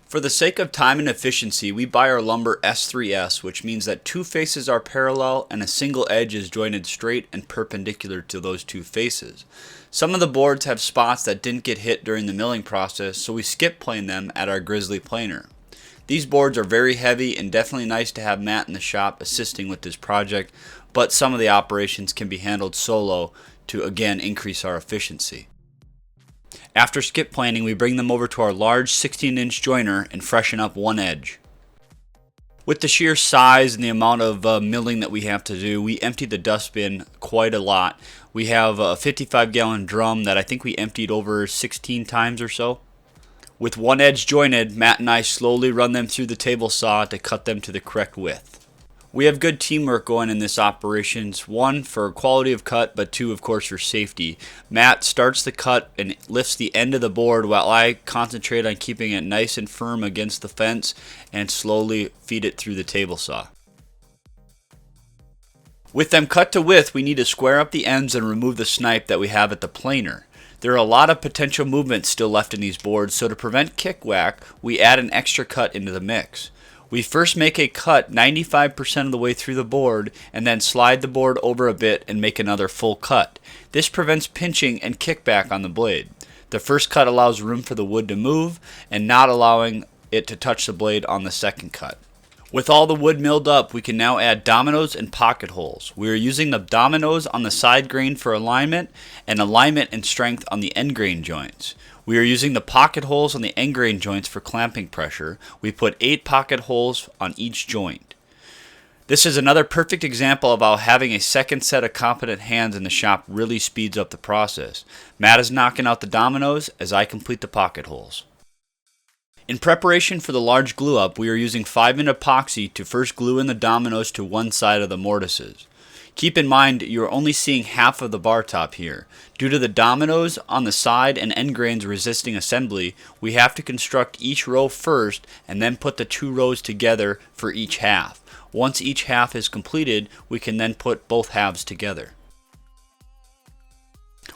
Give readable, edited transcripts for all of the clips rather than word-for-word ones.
For the sake of time and efficiency, we buy our lumber S3S, which means that two faces are parallel and a single edge is jointed straight and perpendicular to those two faces. Some of the boards have spots that didn't get hit during the milling process, so we skip plane them at our Grizzly planer. These boards are very heavy and definitely nice to have Matt in the shop assisting with this project, but some of the operations can be handled solo to again increase our efficiency. After skip planing, we bring them over to our large 16-inch joiner and freshen up one edge. With the sheer size and the amount of milling that we have to do, we empty the dustbin quite a lot. We have a 55-gallon drum that I think we emptied over 16 times or so. With one edge jointed, Matt and I slowly run them through the table saw to cut them to the correct width. We have good teamwork going in this operations, one for quality of cut, but two of course for safety. Matt starts the cut and lifts the end of the board while I concentrate on keeping it nice and firm against the fence and slowly feed it through the table saw. With them cut to width, we need to square up the ends and remove the snipe that we have at the planer. There are a lot of potential movement still left in these boards, so to prevent kick whack, we add an extra cut into the mix. We first make a cut 95% of the way through the board and then slide the board over a bit and make another full cut. This prevents pinching and kickback on the blade. The first cut allows room for the wood to move and not allowing it to touch the blade on the second cut. With all the wood milled up, we can now add dominoes and pocket holes. We are using the dominoes on the side grain for alignment and alignment and strength on the end grain joints. We are using the pocket holes on the end grain joints for clamping pressure. We put 8 pocket holes on each joint. This is another perfect example of how having a second set of competent hands in the shop really speeds up the process. Matt is knocking out the dominoes as I complete the pocket holes. In preparation for the large glue up, we are using 5-inch epoxy to first glue in the dominoes to one side of the mortises. Keep in mind you are only seeing half of the bar top here. Due to the dominoes on the side and end grains resisting assembly, we have to construct each row first and then put the 2 rows together for each half. Once each half is completed, we can then put both halves together.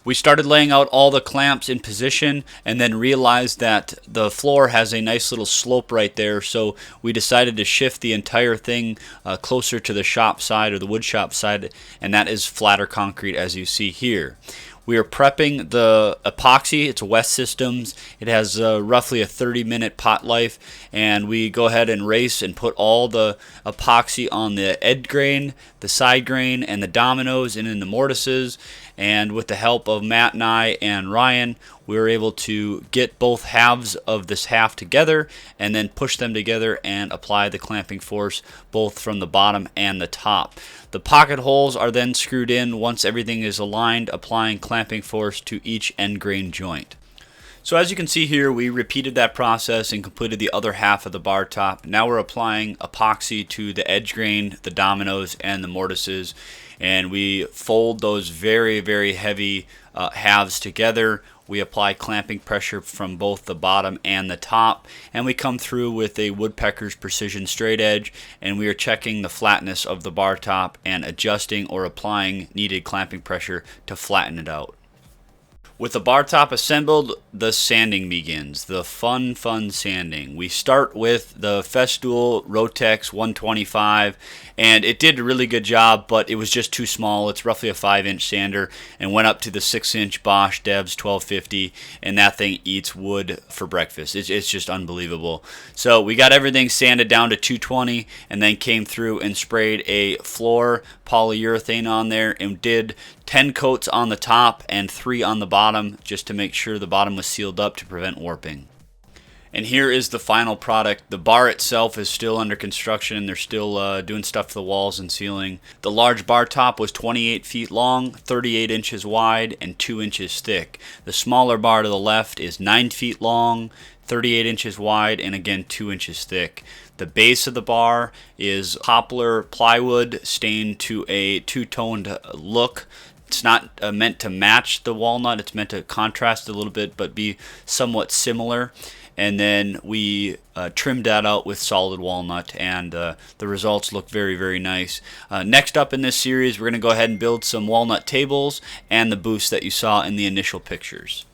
We started laying out all the clamps in position and then realized that the floor has a nice little slope right there, so we decided to shift the entire thing closer to the shop side or the wood shop side, and that is flatter concrete as you see here. We are prepping the epoxy. It's West Systems. It has roughly a 30-minute pot life, and we go ahead and race and put all the epoxy on the edge grain, the side grain, and the dominoes and in the mortises. And with the help of Matt and I and Ryan, we were able to get both halves of this half together and then push them together and apply the clamping force both from the bottom and the top. The pocket holes are then screwed in once everything is aligned, applying clamping force to each end grain joint. So as you can see here, we repeated that process and completed the other half of the bar top. Now we're applying epoxy to the edge grain, the dominoes, and the mortises, and we fold those very, very heavy halves together. We apply clamping pressure from both the bottom and the top, and we come through with a woodpecker's precision straight edge, and we are checking the flatness of the bar top and adjusting or applying needed clamping pressure to flatten it out. With the bar top assembled, the sanding begins. The fun sanding. We start with the Festool Rotex 125, and it did a really good job, but it was just too small. It's roughly a 5-inch sander, and went up to the 6-inch Bosch Devs 1250, and that thing eats wood for breakfast. It's just unbelievable. So we got everything sanded down to 220, and then came through and sprayed a floor polyurethane on there, and did 10 coats on the top and 3 on the bottom, just to make sure the bottom was sealed up to prevent warping. And here is the final product. The bar itself is still under construction, and they're still doing stuff to the walls and ceiling. The large bar top was 28 feet long, 38 inches wide, and 2 inches thick. The smaller bar to the left is 9 feet long, 38 inches wide, and again 2 inches thick. The base of the bar is poplar plywood stained to a two-toned look. It's not meant to match the walnut. It's meant to contrast a little bit but be somewhat similar. And then we trimmed that out with solid walnut, and the results look very, very nice. Next up in this series, we're going to go ahead and build some walnut tables and the booths that you saw in the initial pictures.